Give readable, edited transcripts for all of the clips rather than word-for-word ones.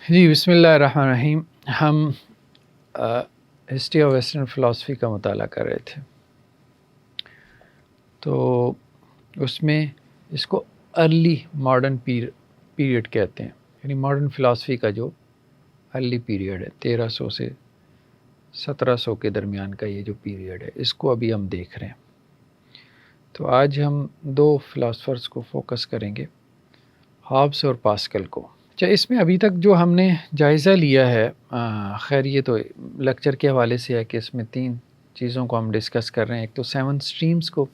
جی بسم اللہ الرحمن الرحیم. ہم ہسٹری آف ویسٹرن فلاسفی کا مطالعہ کر رہے تھے، تو اس میں اس کو ارلی ماڈرن پیریڈ کہتے ہیں، یعنی ماڈرن فلاسفی کا جو ارلی پیریڈ ہے 1300 سے 1700 کے درمیان کا یہ جو پیریڈ ہے، اس کو ابھی ہم دیکھ رہے ہیں. تو آج ہم دو فلاسفرز کو فوکس کریں گے، ہابس اور پاسکل کو. اچھا، اس میں ابھی تک جو ہم نے جائزہ لیا ہے، خیر یہ تو لیکچر کے حوالے سے ہے کہ اس میں 3 چیزوں کو ہم ڈسکس کر رہے ہیں. ایک تو 7 سٹریمز کو،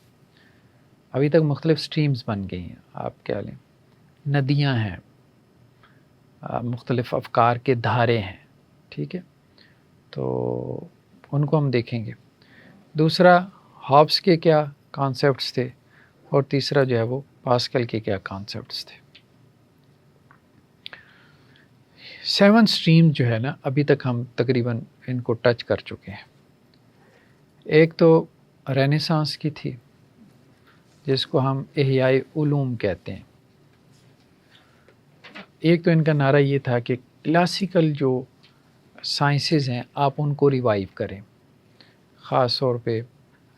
ابھی تک مختلف سٹریمز بن گئی ہیں، آپ کیا لیں، ندیاں ہیں، مختلف افکار کے دھارے ہیں، ٹھیک ہے، تو ان کو ہم دیکھیں گے. دوسرا ہابس کے کیا کانسیپٹس تھے، اور تیسرا جو ہے وہ پاسکل کے کیا کانسیپٹس تھے. 7 سٹریم جو ہے نا، ابھی تک ہم تقریباً ان کو ٹچ کر چکے ہیں. ایک تو رینیسانس کی تھی، جس کو ہم احیاء علوم کہتے ہیں. ایک تو ان کا نعرہ یہ تھا کہ کلاسیکل جو سائنسز ہیں آپ ان کو ریوائیو کریں، خاص طور پہ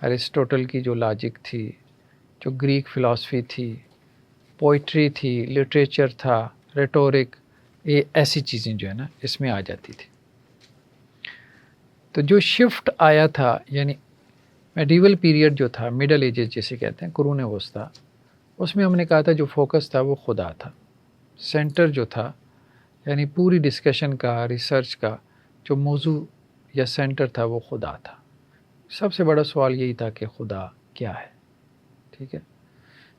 ارسطوٹل کی جو لاجک تھی، جو گریک فلاسفی تھی، پوئٹری تھی، لٹریچر تھا، ریٹورک، یہ ایسی چیزیں جو ہے نا اس میں آ جاتی تھی. تو جو شفٹ آیا تھا، یعنی میڈیول پیریڈ جو تھا، مڈل ایجز جسے کہتے ہیں، قرون وسطیٰ، اس میں ہم نے کہا تھا جو فوکس تھا وہ خدا تھا. سینٹر جو تھا، یعنی پوری ڈسکشن کا، ریسرچ کا جو موضوع یا سینٹر تھا وہ خدا تھا. سب سے بڑا سوال یہی تھا کہ خدا کیا ہے، ٹھیک ہے،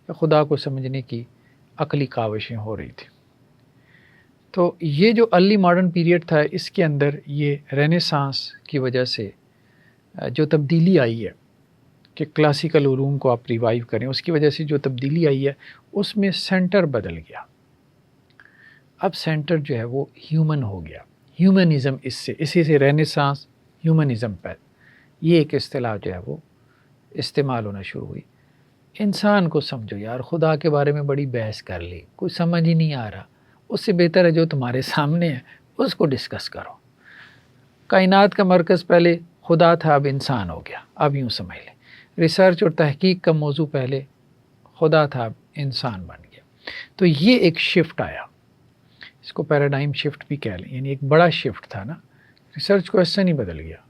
خدا کو سمجھنے کی عقلی کاوشیں ہو رہی تھی. تو یہ جو ارلی ماڈرن پیریڈ تھا، اس کے اندر یہ رینیسانس کی وجہ سے جو تبدیلی آئی ہے کہ کلاسیکل علوم کو آپ ریوائیو کریں، اس کی وجہ سے جو تبدیلی آئی ہے اس میں سینٹر بدل گیا. اب سینٹر جو ہے وہ ہیومن ہو گیا. ہیومنزم اسی سے رینیسانس ہیومنزم پر یہ ایک اصطلاح جو ہے وہ استعمال ہونا شروع ہوئی. انسان کو سمجھو یار، خدا کے بارے میں بڑی بحث کر لی، کوئی سمجھ ہی نہیں آ رہا، اس سے بہتر ہے جو تمہارے سامنے ہے اس کو ڈسکس کرو. کائنات کا مرکز پہلے خدا تھا، اب انسان ہو گیا. اب یوں سمجھ لیں، ریسرچ اور تحقیق کا موضوع پہلے خدا تھا، اب انسان بن گیا. تو یہ ایک شفٹ آیا، اس کو پیراڈائم شفٹ بھی کہہ لیں، یعنی ایک بڑا شفٹ تھا نا. ریسرچ کوسچن ہی بدل گیا،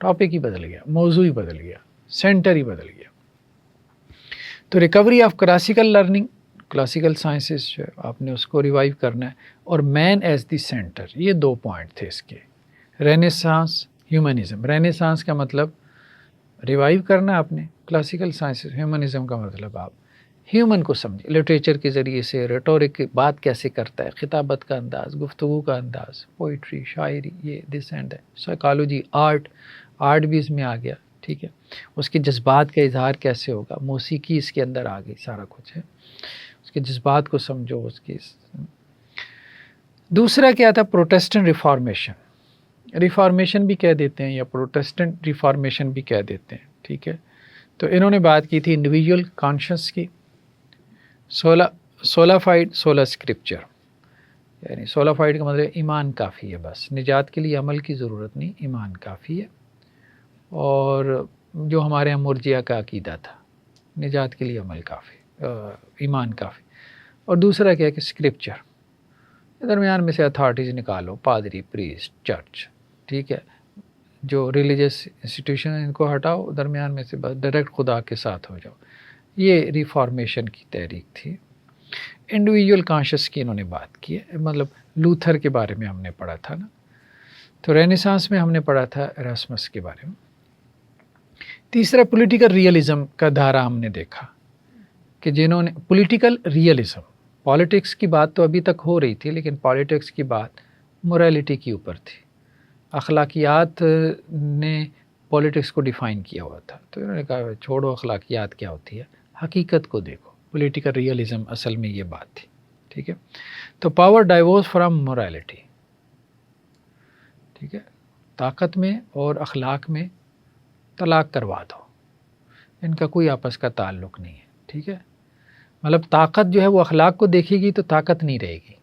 ٹاپک ہی بدل گیا، موضوع ہی بدل گیا، سینٹر ہی بدل گیا. تو recovery of classical learning, classical sciences جو ہے آپ نے اس کو ریوائیو کرنا ہے، اور مین ایز دی سینٹر، یہ 2 پوائنٹ تھے اس کے. Renaissance, humanism. رینیسانس کا مطلب ریوائیو کرنا آپ نے کلاسیکل سائنسز، ہیومنزم کا مطلب آپ ہیومن کو سمجھیں، لٹریچر کے ذریعے سے، ریٹورک کی بات کیسے کرتا ہے، خطابت کا انداز، گفتگو کا انداز، پوئٹری، شاعری، یہ this and that. Psychology, art بھی اس میں آ گیا، ٹھیک ہے، اس کے جذبات کا اظہار کیسے ہوگا، موسیقی اس کے اندر آ گئی، سارا کچھ ہے، اس کے جذبات کو سمجھو. اس کی دوسرا کیا تھا، پروٹیسٹنٹ ریفارمیشن بھی کہہ دیتے ہیں، یا پروٹیسٹنٹ ریفارمیشن بھی کہہ دیتے ہیں، ٹھیک ہے. تو انہوں نے بات کی تھی انڈیویجول کانشنس کی، سولافائڈ سولا اسکرپچر، یعنی سولافائڈ کا مطلب ایمان کافی ہے، بس نجات کے لیے عمل کی ضرورت نہیں، ایمان کافی ہے. اور جو ہمارے یہاں مرجیہ کا عقیدہ تھا، نجات کے لیے عمل کافی، ایمان کافی. اور دوسرا کیا ہے کہ اسکرپچر، درمیان میں سے اتھارٹیز نکالو، پادری، پریسٹ، چرچ، ٹھیک ہے، جو ریلیجس انسٹیٹیوشن ان کو ہٹاؤ، درمیان میں سے بس ڈائریکٹ خدا کے ساتھ ہو جاؤ. یہ ریفارمیشن کی تحریک تھی. انڈیویجول کانشس کی انہوں نے بات کی ہے، مطلب لوتھر کے بارے میں ہم نے پڑھا تھا نا. تو رینیسانس میں ہم نے پڑھا تھا ایراسمس کے بارے میں. تیسرا پولیٹیکل ریئلزم کا دھارا ہم نے دیکھا کہ جنہوں نے پولیٹیکل ریئلزم، پالیٹکس کی بات تو ابھی تک ہو رہی تھی، لیکن پالیٹکس کی بات موریلٹی کے اوپر تھی، اخلاقیات نے پالیٹکس کو ڈیفائن کیا ہوا تھا. تو انہوں نے کہا چھوڑو اخلاقیات کیا ہوتی ہے، حقیقت کو دیکھو. پولیٹیکل ریئلزم اصل میں یہ بات تھی، ٹھیک ہے. تو پاور ڈائیورس فرام موریلٹی، ٹھیک ہے، طاقت میں اور اخلاق میں طلاق کروا دو، ان کا کوئی آپس کا تعلق نہیں ہے، ٹھیک ہے. مطلب طاقت جو ہے وہ اخلاق کو دیکھے گی تو طاقت نہیں رہے گی،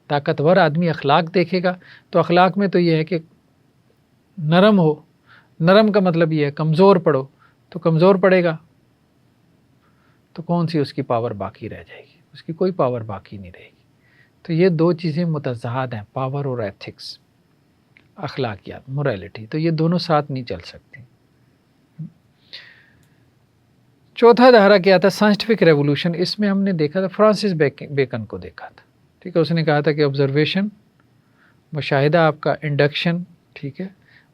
طاقتور آدمی اخلاق دیکھے گا تو اخلاق میں تو یہ ہے کہ نرم ہو. نرم کا مطلب یہ ہے کمزور پڑو، تو کمزور پڑے گا تو کون سی اس کی پاور باقی رہ جائے گی؟ اس کی کوئی پاور باقی نہیں رہے گی. تو یہ دو چیزیں متضاد ہیں، پاور اور ایتھکس، اخلاقیات، موریلٹی. تو یہ دونوں ساتھ نہیں چل سکتے. چوتھا دھارا کیا تھا؟ Scientific revolution. اس میں ہم نے دیکھا تھا فرانسس بیکن کو دیکھا تھا. ٹھیک ہے، اس نے کہا تھا کہ آبزرویشن، مشاہدہ آپ کا، انڈکشن. ٹھیک ہے،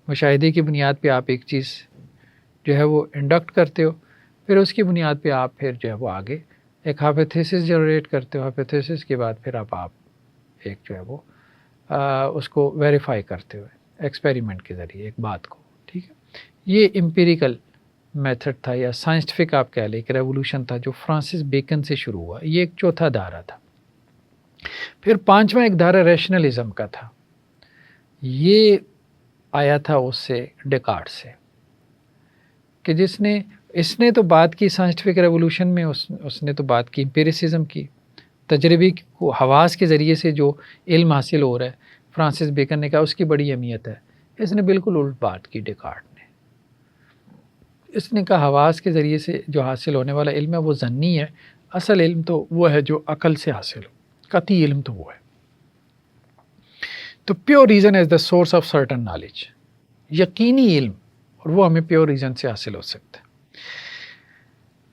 مشاہدے کی بنیاد پہ آپ ایک چیز جو ہے وہ انڈکٹ کرتے ہو، پھر اس کی بنیاد پہ آپ پھر جو ہے وہ آگے ایک ہائپوتھیسس جنریٹ کرتے ہو. ہائپوتھیسس کے بعد پھر آپ ایک جو ہے وہ اس کو ویریفائی کرتے ہوئے ایکسپیریمنٹ کے ذریعے ایک بات کو. ٹھیک ہے، یہ امپیریکل میتھڈ تھا یا سائنٹیفک آپ کہہ لیں ایک ریولوشن تھا جو فرانسس بیکن سے شروع ہوا. یہ ایک چوتھا دھارا تھا. پھر پانچواں ایک دھارا ریشنلزم کا تھا. یہ آیا تھا اس سے ڈیکارٹ سے، کہ اس نے تو بات کی سائنٹیفک ریولوشن میں، اس نے تو بات کی امپیریسزم کی، تجربے کو حواس کے ذریعے سے جو علم حاصل ہو رہا ہے. فرانسس بیکن نے کہا اس کی بڑی اہمیت ہے. اس نے بالکل الٹ بات کی ڈیکارٹ نے. اس نے کہا حواس کے ذریعے سے جو حاصل ہونے والا علم ہے وہ ظنی ہے، اصل علم تو وہ ہے جو عقل سے حاصل ہو، قطعی علم تو وہ ہے. تو pure reason is the source of certain knowledge, یقینی علم، اور وہ ہمیں پیور ریزن سے حاصل ہو سکتا ہے.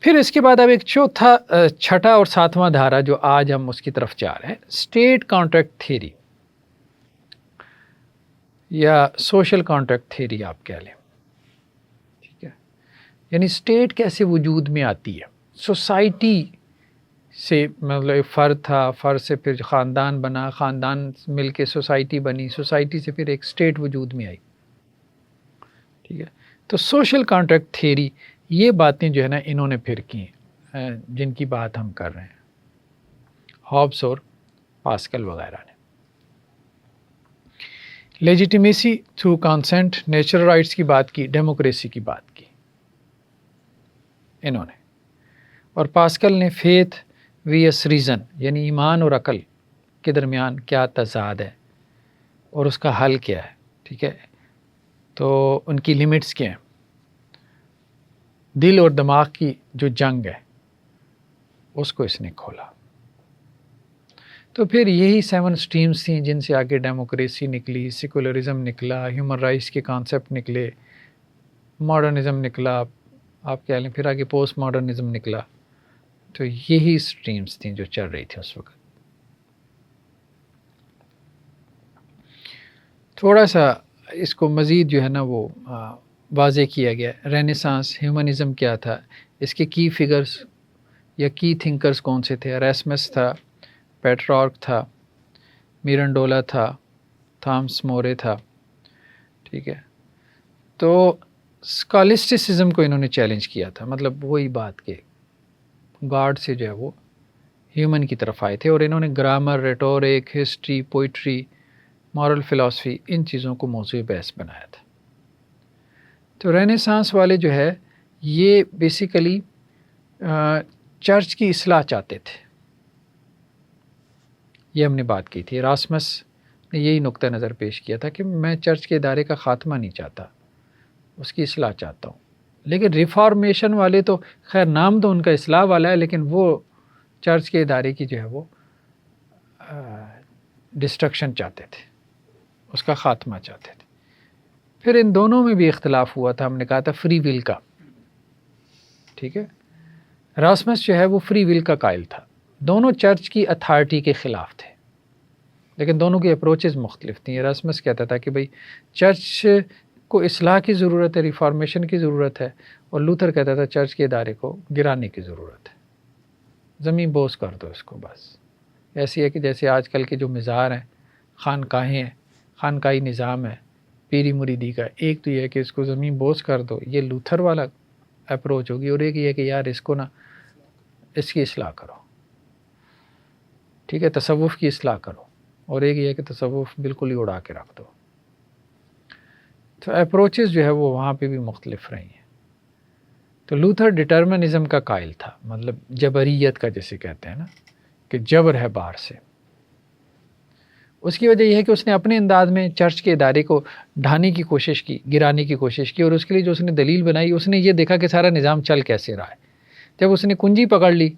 پھر اس کے بعد اب ایک چھٹا اور ساتواں دھارا جو آج ہم اس کی طرف جا رہے ہیں، اسٹیٹ کانٹریکٹ تھیوری یا سوشل کانٹریکٹ تھیوری آپ کہہ لیں. ٹھیک ہے، یعنی اسٹیٹ کیسے وجود میں آتی ہے. سوسائٹی سے مطلب ایک فرد تھا، فرد سے پھر خاندان بنا، خاندان مل کے سوسائٹی بنی، سوسائٹی سے پھر ایک اسٹیٹ وجود میں آئی. ٹھیک ہے، تو سوشل کانٹریکٹ تھیوری، یہ باتیں جو ہے نا انہوں نے پھر کی جن کی بات ہم کر رہے ہیں، ہابس اور پاسکل وغیرہ نے. Legitimacy through consent, natural rights کی بات کی، ڈیموکریسی کی بات کی انہوں نے. اور پاسکل نے فیتھ ویس ریزن، یعنی ایمان اور عقل کے درمیان کیا تضاد ہے اور اس کا حل کیا ہے. ٹھیک ہے، تو ان کی لیمٹس کیا ہیں. دل اور دماغ کی جو جنگ ہے اس کو اس نے کھولا. تو پھر یہی 7 سٹریمز تھیں جن سے آگے ڈیموکریسی نکلی، سیکولرزم نکلا، ہیومن رائٹس کے کانسیپٹ نکلے، ماڈرنزم نکلا، آپ کہہ لیں پھر آگے پوسٹ ماڈرنزم نکلا. تو یہی سٹریمز تھیں جو چل رہی تھیں اس وقت. تھوڑا سا اس کو مزید جو ہے نا وہ واضح کیا گیا. رینیسانس، ہیومنزم کیا تھا، اس کے کی فگرز یا کی تھنکرز کون سے تھے. ایراسمس تھا، پیٹرارک تھا، میرنڈولا تھا، تھامس مورے تھا. ٹھیک ہے، تو اسکالسٹسزم کو انہوں نے چیلنج کیا تھا. مطلب وہی بات کہ گاڈ سے جو ہے وہ ہیومن کی طرف آئے تھے، اور انہوں نے grammar, rhetoric, history, poetry, moral philosophy, ان چیزوں کو موضوع بحث بنایا تھا. تو رینیسانس والے جو ہے یہ بیسیکلی چرچ کی اصلاح چاہتے تھے. یہ ہم نے بات کی تھی. ایراسمس نے یہی نقطہ نظر پیش کیا تھا کہ میں چرچ کے ادارے کا خاتمہ نہیں چاہتا، اس کی اصلاح چاہتا ہوں. لیکن ریفارمیشن والے تو خیر نام تو ان کا اصلاح والا ہے، لیکن وہ چرچ کے ادارے کی جو ہے وہ ڈسٹرکشن چاہتے تھے، اس کا خاتمہ چاہتے تھے. پھر ان دونوں میں بھی اختلاف ہوا تھا. ہم نے کہا تھا فری ول کا. ٹھیک ہے، ایراسمس جو ہے وہ فری ول کا قائل تھا. دونوں چرچ کی اتھارٹی کے خلاف تھے، لیکن دونوں کی اپروچز مختلف تھیں. ایراسمس کہتا تھا کہ بھئی چرچ کو اصلاح کی ضرورت ہے، ریفارمیشن کی ضرورت ہے، اور لوتھر کہتا تھا چرچ کے ادارے کو گرانے کی ضرورت ہے، زمین بوس کر دو اس کو. بس ایسی ہے کہ جیسے آج کل کے جو مزار ہیں، خانقاہیں ہیں، خانقاہی نظام ہے پیری مریدی کا، ایک تو یہ ہے کہ اس کو زمین بوس کر دو، یہ لوتھر والا اپروچ ہوگی، اور ایک یہ ہے کہ یار اس کو نا اس کی اصلاح کرو. ٹھیک ہے، تصوف کی اصلاح کرو، اور ایک یہ ہے کہ تصوف بالکل ہی اڑا کے رکھ دو. تو اپروچز جو ہے وہ وہاں پہ بھی مختلف رہی ہیں. تو لوتھر ڈٹرمنزم کا قائل تھا، مطلب جبریت کا جسے کہتے ہیں نا، کہ جبر ہے باہر سے. اس کی وجہ یہ ہے کہ اس نے اپنے انداز میں چرچ کے ادارے کو ڈھانے کی کوشش کی، گرانے کی کوشش کی، اور اس کے لیے جو اس نے دلیل بنائی، اس نے یہ دیکھا کہ سارا نظام چل کیسے رہا ہے۔ جب اس نے کنجی پکڑ لی،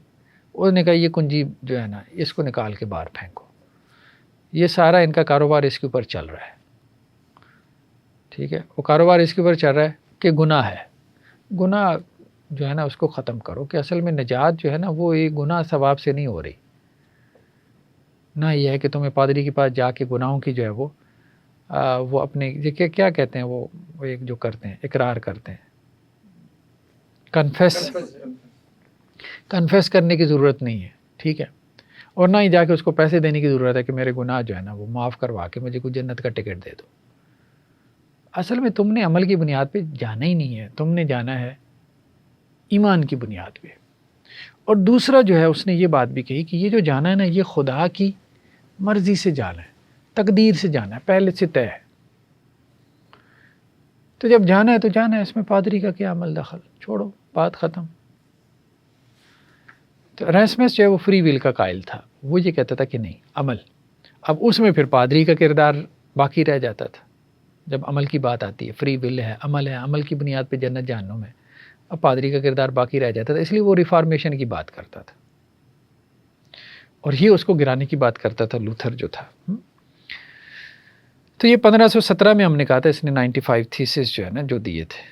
اس نے کہا یہ کنجی جو ہے نا اس کو نکال کے باہر پھینکو، یہ سارا ان کا کاروبار اس کے اوپر چل رہا ہے۔ ٹھیک ہے، وہ کاروبار اس کے اوپر چل رہا ہے کہ گناہ ہے، گناہ جو ہے نا اس کو ختم کرو، کہ اصل میں نجات جو ہے نا وہ ایک گناہ ثواب سے نہیں ہو رہی، نہ یہ ہے کہ تمہیں پادری کے پاس جا کے گناہوں کی جو ہے وہ اپنے کیا کہتے ہیں وہ ایک جو کرتے ہیں اقرار کرتے ہیں، کنفیس کرنے کی ضرورت نہیں ہے، ٹھیک ہے، اور نہ ہی جا کے اس کو پیسے دینے کی ضرورت ہے کہ میرے گناہ جو ہے نا وہ معاف کروا کے مجھے کوئی جنت کا ٹکٹ دے دو۔ اصل میں تم نے عمل کی بنیاد پہ جانا ہی نہیں ہے، تم نے جانا ہے ایمان کی بنیاد پہ۔ اور دوسرا جو ہے اس نے یہ بات بھی کہی کہ یہ جو جانا ہے نا یہ خدا کی مرضی سے جانا ہے، تقدیر سے جانا ہے، پہلے سے طے ہے۔ تو جب جانا ہے تو جانا ہے، اس میں پادری کا کیا عمل دخل، چھوڑو، بات ختم۔ تو اراسمس جو ہے وہ فری ول کا قائل تھا، وہ یہ کہتا تھا کہ نہیں عمل، اب اس میں پھر پادری کا کردار باقی رہ جاتا تھا۔ جب عمل کی بات آتی ہے، فری ول ہے، عمل کی بنیاد پہ جنت جہنم ہے، اب پادری کا کردار باقی رہ جاتا تھا، اس لیے وہ ریفارمیشن کی بات کرتا تھا، اور یہ اس کو گرانے کی بات کرتا تھا لوتھر جو تھا۔ تو یہ 1517 میں ہم نے کہا تھا اس نے 95 تھیسس جو ہے نا جو دیے تھے،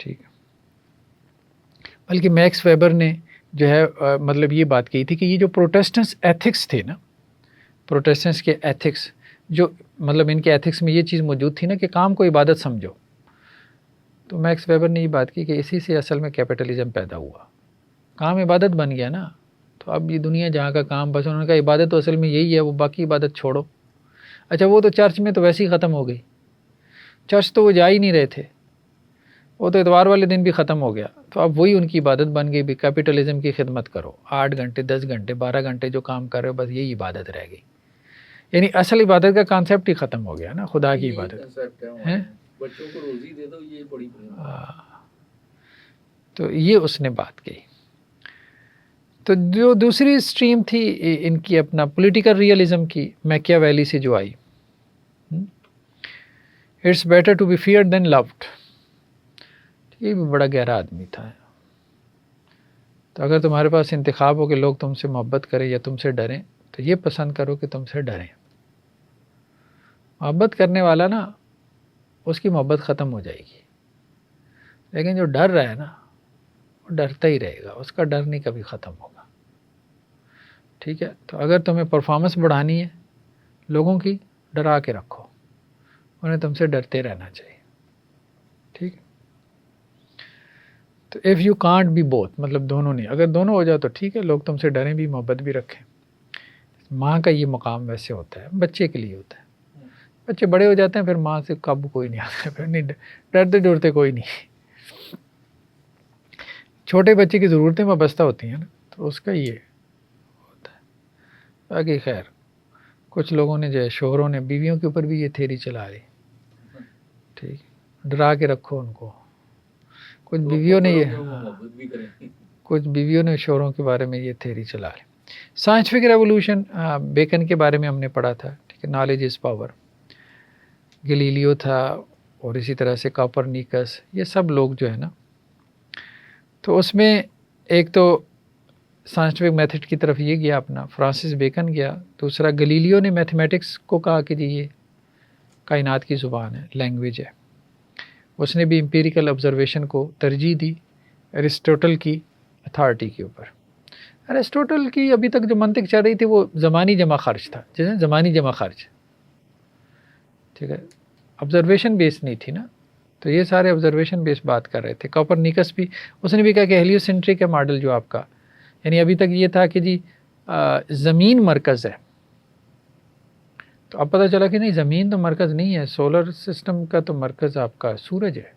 ٹھیک ہے۔ بلکہ میکس ویبر نے جو ہے مطلب یہ بات کہی تھی کہ یہ جو پروٹیسٹنٹس ایتھکس تھے نا، پروٹیسٹنٹس کے ایتھکس جو مطلب ان کے ایتھکس میں یہ چیز موجود تھی نا کہ کام کو عبادت سمجھو، تو میکس ویبر نے یہ بات کی کہ اسی سے اصل میں کیپٹلزم پیدا ہوا، کام عبادت بن گیا نا، تو اب یہ دنیا جہاں کا کام، بس انہوں نے کہا عبادت تو اصل میں یہی ہے، وہ باقی عبادت چھوڑو۔ اچھا وہ تو چرچ میں تو ویسے ہی ختم ہو گئی، چرچ تو وہ جا ہی نہیں رہے تھے، وہ تو اتوار والے دن بھی ختم ہو گیا، تو اب وہی ان کی عبادت بن گئی بھی کیپٹلزم کی خدمت کرو، 8 گھنٹے 10 گھنٹے 12 گھنٹے جو کام کر رہے ہو بس یہی عبادت رہ گئی، یعنی اصل عبادت کا کانسیپٹ ہی ختم ہو گیا نا، خدا کی عبادت ہے، بچوں کو روزی دے دو، یہ بڑی تو یہ اس نے بات کہی۔ تو جو دوسری اسٹریم تھی ان کی اپنا پولیٹیکل ریئلزم کی، میکیاویلی سے جو آئی، it's better to be feared than loved, یہ بھی بڑا گہرا آدمی تھا۔ تو اگر تمہارے پاس انتخاب ہو کہ لوگ تم سے محبت کریں یا تم سے ڈریں، تو یہ پسند کرو کہ تم سے ڈریں۔ محبت کرنے والا نا اس کی محبت ختم ہو جائے گی، لیکن جو ڈر رہا ہے نا وہ ڈرتا ہی رہے گا، اس کا ڈر نہیں کبھی ختم ہوگا، ٹھیک ہے۔ تو اگر تمہیں پرفارمنس بڑھانی ہے لوگوں کی، ڈرا کے رکھو، انہیں تم سے ڈرتے رہنا چاہیے، ٹھیک ہے۔ تو if you can't be both, مطلب دونوں نہیں، اگر دونوں ہو جاؤ تو ٹھیک ہے، لوگ تم سے ڈریں بھی، محبت بھی رکھیں۔ ماں کا یہ مقام ویسے ہوتا ہے، بچے کے لیے ہوتا ہے، بچے بڑے ہو جاتے ہیں پھر ماں سے قابو کوئی نہیں آتا، پھر نہیں ڈرتے ڈرتے کوئی نہیں، چھوٹے بچے کی ضرورتیں وابستہ ہوتی ہیں نا، تو اس کا یہ ہوتا ہے۔ باقی خیر کچھ لوگوں نے جو ہے شوہروں نے بیویوں کے اوپر بھی یہ تھیری چلا لی، ٹھیک، ڈرا کے رکھو ان کو۔ کچھ بیویوں نے شوہروں کے بارے میں یہ تھیری چلا لی۔ سائنٹیفک ریولوشن، بیکن کے بارے میں ہم نے پڑھا تھا، ٹھیک ہے، نالج از پاور، گلیلیو تھا، اور اسی طرح سے کاپرنیکس، یہ سب لوگ جو ہے نا، تو اس میں ایک تو سائنٹیفک میتھڈ کی طرف یہ گیا اپنا فرانسس بیکن گیا، دوسرا گلیلیو نے میتھمیٹکس کو کہا کہ جی یہ کائنات کی زبان ہے، لینگویج ہے، اس نے بھی امپیریکل آبزرویشن کو ترجیح دی ایرسٹوٹل کی اتھارٹی کے اوپر۔ ایرسٹوٹل کی ابھی تک جو منطق چل رہی تھی وہ زمانی جمع خرچ تھا، جیسے زمانی جمع خرچ، ٹھیک ہے، آبزرویشن بیس نہیں تھی نا، تو یہ سارے آبزرویشن بیس بات کر رہے تھے۔ کاپرنیکس بھی اس نے بھی کہا کہ ہیلیوسینٹرک ہے ماڈل جو آپ کا، یعنی ابھی تک یہ تھا کہ جی زمین مرکز ہے، تو اب پتہ چلا کہ نہیں، زمین تو مرکز نہیں ہے، سولر سسٹم کا تو مرکز آپ کا سورج ہے۔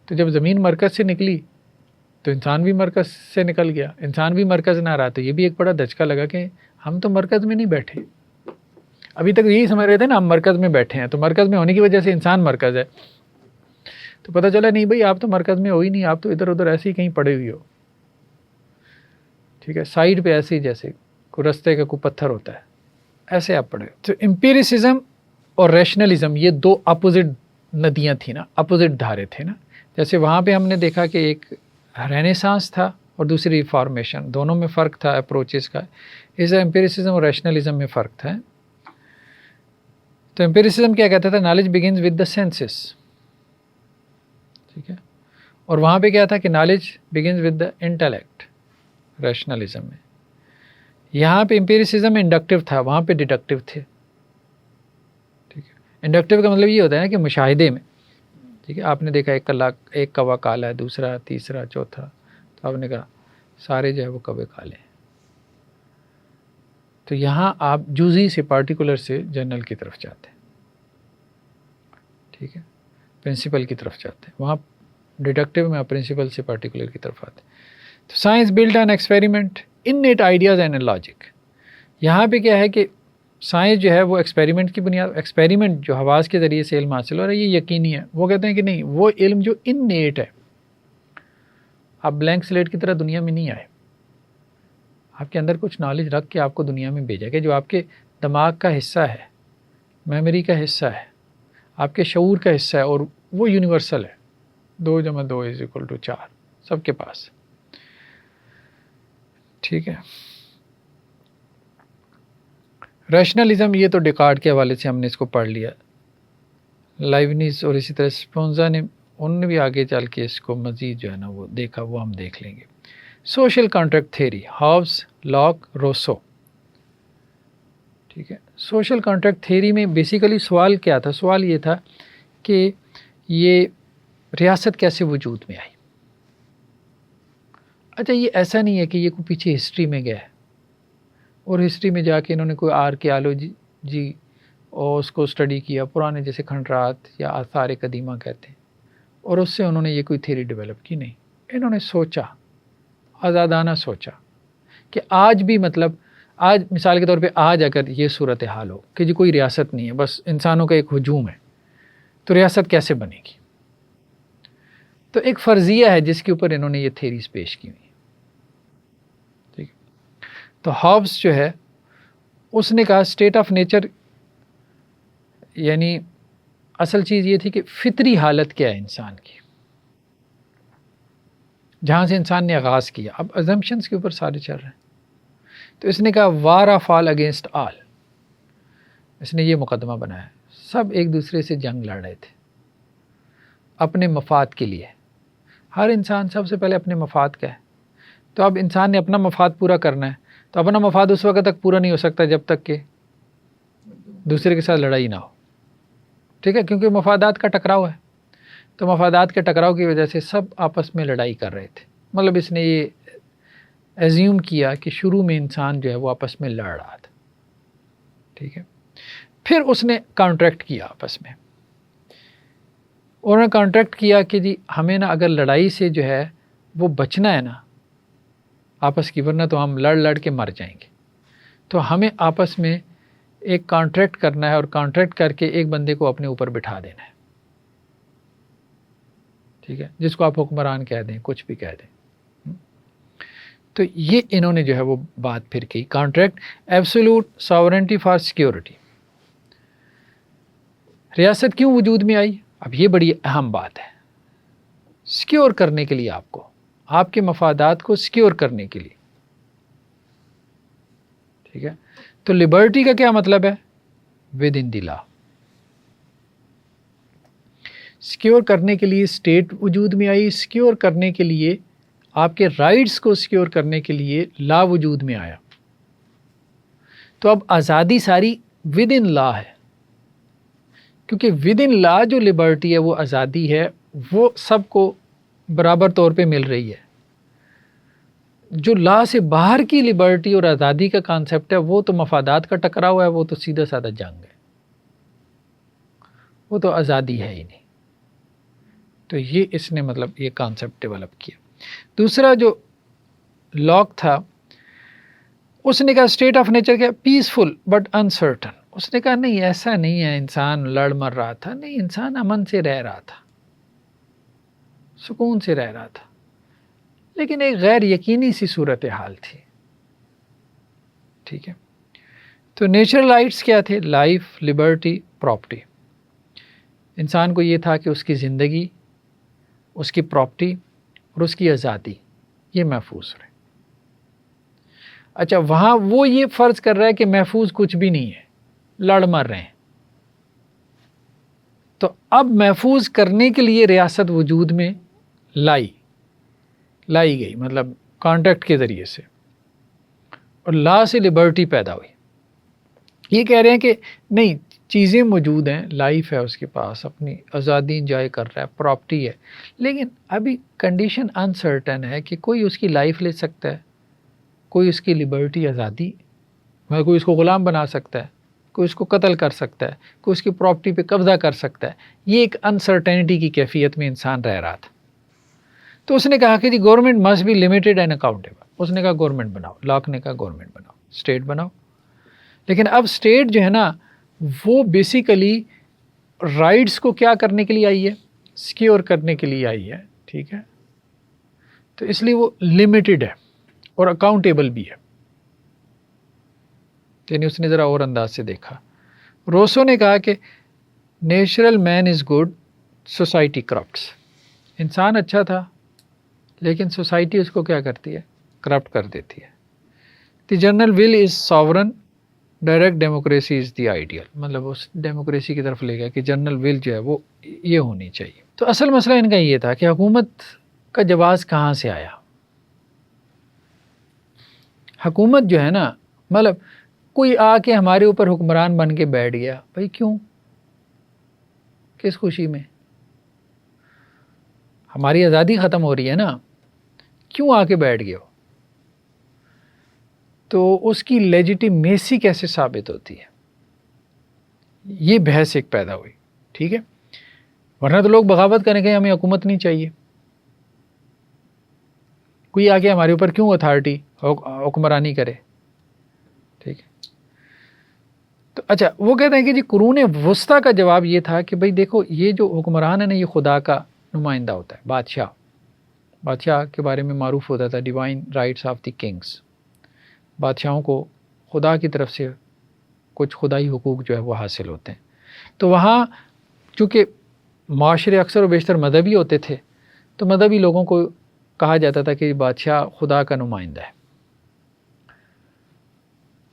تو جب زمین مرکز سے نکلی تو انسان بھی مرکز سے نکل گیا، انسان بھی مرکز نہ رہا، تو یہ بھی ایک بڑا دھچکا لگا کہ ہم تو مرکز میں نہیں بیٹھے، ابھی تک یہی سمجھ رہے تھے نا ہم مرکز میں بیٹھے ہیں، تو مرکز میں ہونے کی وجہ سے انسان مرکز ہے، تو پتہ چلا نہیں بھائی آپ تو مرکز میں ہو ہی نہیں، آپ تو ادھر ادھر ایسے ہی کہیں پڑے ہوئے ہو، ٹھیک ہے، سائڈ پہ ایسے ہی جیسے کوئی رستے کا کوئی پتھر ہوتا ہے، ایسے آپ پڑھے. تو امپیریسزم اور ریشنلزم یہ دو اپوزٹ ندیاں تھیں نا, اپوزٹ دھارے تھے نا. جیسے وہاں پہ ہم نے دیکھا کہ ایک رینیسانس تھا اور دوسری ریفارمیشن, دونوں میں فرق تھا اپروچز کا. اس امپیریسزم اور ریشنلزم میں فرق تھا. تو امپیریسزم کیا کہتا تھا, knowledge begins with the senses, ٹھیک ہے, اور وہاں پہ کیا تھا کہ knowledge begins with the intellect, rationalism میں. یہاں پہ امپیریسزم میں انڈکٹیو تھا, وہاں پہ ڈیڈکٹیو تھے, ٹھیک ہے. انڈکٹیو کا مطلب یہ ہوتا ہے نا کہ مشاہدے میں, ٹھیک ہے, آپ نے دیکھا ایک کوا کالا ہے, دوسرا تیسرا چوتھا, تو آپ نے کہا سارے جو ہے وہ کوے کالے ہیں. تو یہاں آپ جزئی سے پارٹیکولر سے جنرل کی طرف جاتے ہیں, ٹھیک ہے, پرنسپل کی طرف جاتے ہیں. وہاں ڈیڈکٹیو میں آپ پرنسپل سے پارٹیکولر کی طرف آتے ہیں. تو science build on experiment innate ideas and logic. یہاں پہ کیا ہے کہ سائنس جو ہے وہ ایکسپیریمنٹ کی بنیاد, ایکسپیریمنٹ جو حواس کے ذریعے سے علم حاصل ہو رہا ہے یہ یقینی ہے. وہ کہتے ہیں کہ نہیں, وہ علم جو انیٹ ہے, آپ بلینک سلیٹ کی طرح دنیا میں نہیں آئے, آپ کے اندر کچھ نالج رکھ کے آپ کو دنیا میں بھیجا گیا جو آپ کے دماغ کا حصہ ہے, میموری کا حصہ ہے, آپ کے شعور کا حصہ ہے, اور وہ یونیورسل ہے. 2+2=4 سب کے پاس, ٹھیک ہے. ریشنلزم یہ تو ڈیکارٹ کے حوالے سے ہم نے اس کو پڑھ لیا. لائبنیز اور اسی طرح اسپونزا نے, انہوں نے بھی آگے چل کے اس کو مزید جو ہے نا وہ دیکھا, وہ ہم دیکھ لیں گے. Social contract theory, Hobbes, Locke, Rousseau, ٹھیک ہے. سوشل کانٹریکٹ تھیوری میں بیسیکلی سوال کیا تھا, سوال یہ تھا کہ یہ ریاست کیسے وجود میں آئی. اچھا, یہ ایسا نہیں ہے کہ یہ کوئی پیچھے ہسٹری میں گیا ہے اور ہسٹری میں جا کے انہوں نے کوئی آرکیالوجی اور اس کو اسٹڈی کیا, پرانے جیسے کھنڈرات یا آثار قدیمہ کہتے ہیں, اور اس سے انہوں نے یہ کوئی تھیوری ڈیولپ کی. نہیں, انہوں نے سوچا, آزادانہ سوچا کہ آج بھی, مطلب آج مثال کے طور پہ آج اگر یہ صورتحال ہو کہ جی کوئی ریاست نہیں ہے, بس انسانوں کا ایک ہجوم ہے, تو ریاست کیسے بنے گی. تو ایک فرضیہ ہے جس کے اوپر انہوں نے یہ تھیریز پیش کی ہوئی. ٹھیک ہے. تو ہابس جو ہے اس نے کہا اسٹیٹ آف نیچر, یعنی اصل چیز یہ تھی کہ فطری حالت کیا ہے انسان کی, جہاں سے انسان نے آغاز کیا. اب ازمپشنس کے اوپر سارے چل رہے ہیں. تو اس نے کہا war of all against all, اس نے یہ مقدمہ بنایا, سب ایک دوسرے سے جنگ لڑ رہے تھے اپنے مفاد کے لیے. ہر انسان سب سے پہلے اپنے مفاد کا ہے. تو اب انسان نے اپنا مفاد پورا کرنا ہے, تو اپنا مفاد اس وقت تک پورا نہیں ہو سکتا جب تک کہ دوسرے کے ساتھ لڑائی نہ ہو, ٹھیک ہے, کیونکہ مفادات کا ٹکراؤ ہے. تو مفادات کے ٹکراؤ کی وجہ سے سب آپس میں لڑائی کر رہے تھے. مطلب اس نے یہ ایزیوم کیا کہ شروع میں انسان جو ہے وہ آپس میں لڑ رہا تھا, ٹھیک ہے. پھر اس نے کانٹریکٹ کیا آپس میں, اور انہوں نے کانٹریکٹ کیا کہ جی ہمیں نا اگر لڑائی سے جو ہے وہ بچنا ہے نا آپس کی, ورنہ تو ہم لڑ لڑ کے مر جائیں گے. تو ہمیں آپس میں ایک کانٹریکٹ کرنا ہے, اور کانٹریکٹ کر کے ایک بندے کو اپنے اوپر بٹھا دینا ہے, ٹھیک ہے, جس کو آپ حکمران کہہ دیں, کچھ بھی کہہ دیں. تو یہ انہوں نے جو ہے وہ بات پھر کی, contract, absolute sovereignty for security. ریاست کیوں وجود میں آئی؟ اب یہ بڑی اہم بات ہے, سیکیور کرنے کے لیے, آپ کو آپ کے مفادات کو سیکیور کرنے کے لیے, ٹھیک ہے. تو لبرٹی کا کیا مطلب ہے؟ With in the law. Secure کرنے کے لیے اسٹیٹ وجود میں آئی, سیکیور کرنے کے لیے آپ کے رائٹس کو سیکیور کرنے کے لیے لا وجود میں آیا. تو اب آزادی ساری ود ان لا ہے, کیونکہ ود ان لا جو لبرٹی ہے وہ آزادی ہے, وہ سب کو برابر طور پہ مل رہی ہے. جو لا سے باہر کی لبرٹی اور آزادی کا کانسیپٹ ہے وہ تو مفادات کا ٹکراؤ ہے, وہ تو سیدھا سادہ جنگ ہے, وہ تو آزادی ہے ہی نہیں. تو یہ اس نے مطلب یہ کانسیپٹ ڈیولپ کیا. دوسرا جو لاک تھا اس نے کہا اسٹیٹ آف نیچر کیا, پیسفل بٹ انسرٹن. اس نے کہا نہیں ایسا نہیں ہے انسان لڑ مر رہا تھا, نہیں, انسان امن سے رہ رہا تھا, سکون سے رہ رہا تھا, لیکن ایک غیر یقینی سی صورتحال تھی, ٹھیک ہے. تو نیچرل رائٹس کیا تھے؟ Life, Liberty, property. انسان کو یہ تھا کہ اس کی زندگی، اس کی پراپرٹی اور اس کی آزادی یہ محفوظ رہے. اچھا، وہاں وہ یہ فرض کر رہا ہے کہ محفوظ کچھ بھی نہیں ہے، لڑ مر رہے ہیں. تو اب محفوظ کرنے کے لیے ریاست وجود میں لائی گئی، مطلب کانٹیکٹ کے ذریعے سے، اور لا سے لبرٹی پیدا ہوئی. یہ کہہ رہے ہیں کہ نہیں، چیزیں موجود ہیں، لائف ہے اس کے پاس، اپنی آزادی انجوائے کر رہا ہے، پراپرٹی ہے، لیکن ابھی کنڈیشن انسرٹن ہے کہ کوئی اس کی لائف لے سکتا ہے، کوئی اس کی لبرٹی، آزادی، کوئی اس کو غلام بنا سکتا ہے، کوئی اس کو قتل کر سکتا ہے، کوئی اس کی پراپرٹی پہ قبضہ کر سکتا ہے. یہ ایک انسرٹینٹی کی کیفیت میں انسان رہ رہا تھا. تو اس نے کہا کہ جی government must be limited and accountable. اس نے کہا گورنمنٹ بناؤ، لاک نے کہا گورنمنٹ بناؤ، اسٹیٹ بناؤ. لیکن اب اسٹیٹ جو ہے نا وہ بیسیکلی رائٹس کو کیا کرنے کے لیے آئی ہے؟ سیکیور کرنے کے لیے آئی ہے. ٹھیک ہے، تو اس لیے وہ لمیٹڈ ہے اور اکاؤنٹیبل بھی ہے. یعنی اس نے ذرا اور انداز سے دیکھا. روسو نے کہا کہ natural man is good, society corrupts. انسان اچھا تھا لیکن سوسائٹی اس کو کیا کرتی ہے؟ کرپٹ کر دیتی ہے. The general will is sovereign, direct democracy is the ideal. مطلب اس ڈیموکریسی کی طرف لے گیا کہ جنرل ول جو ہے وہ یہ ہونی چاہیے. تو اصل مسئلہ ان کا یہ تھا کہ حکومت کا جواز کہاں سے آیا. حکومت جو ہے نا، مطلب کوئی آ کے ہمارے اوپر حکمران بن کے بیٹھ گیا، بھائی کیوں؟ کس خوشی میں؟ ہماری آزادی ختم ہو رہی ہے نا، کیوں آ کے بیٹھ گئے ہو؟ تو اس کی لیجیٹیمیسی کیسے ثابت ہوتی ہے؟ یہ بحث ایک پیدا ہوئی. ٹھیک ہے، ورنہ تو لوگ بغاوت کریں کہ ہمیں حکومت نہیں چاہیے، کوئی آگے ہمارے اوپر کیوں اتھارٹی حکمرانی کرے. ٹھیک ہے، تو اچھا وہ کہتے ہیں کہ جی قرون وسطیٰ کا جواب یہ تھا کہ بھئی دیکھو، یہ جو حکمران ہے نا، یہ خدا کا نمائندہ ہوتا ہے. بادشاہ کے بارے میں معروف ہوتا تھا divine rights of the kings. بادشاہوں کو خدا کی طرف سے کچھ خدائی حقوق جو ہے وہ حاصل ہوتے ہیں. تو وہاں چونکہ معاشرے اکثر و بیشتر مذہبی ہوتے تھے، تو مذہبی لوگوں کو کہا جاتا تھا کہ بادشاہ خدا کا نمائندہ ہے.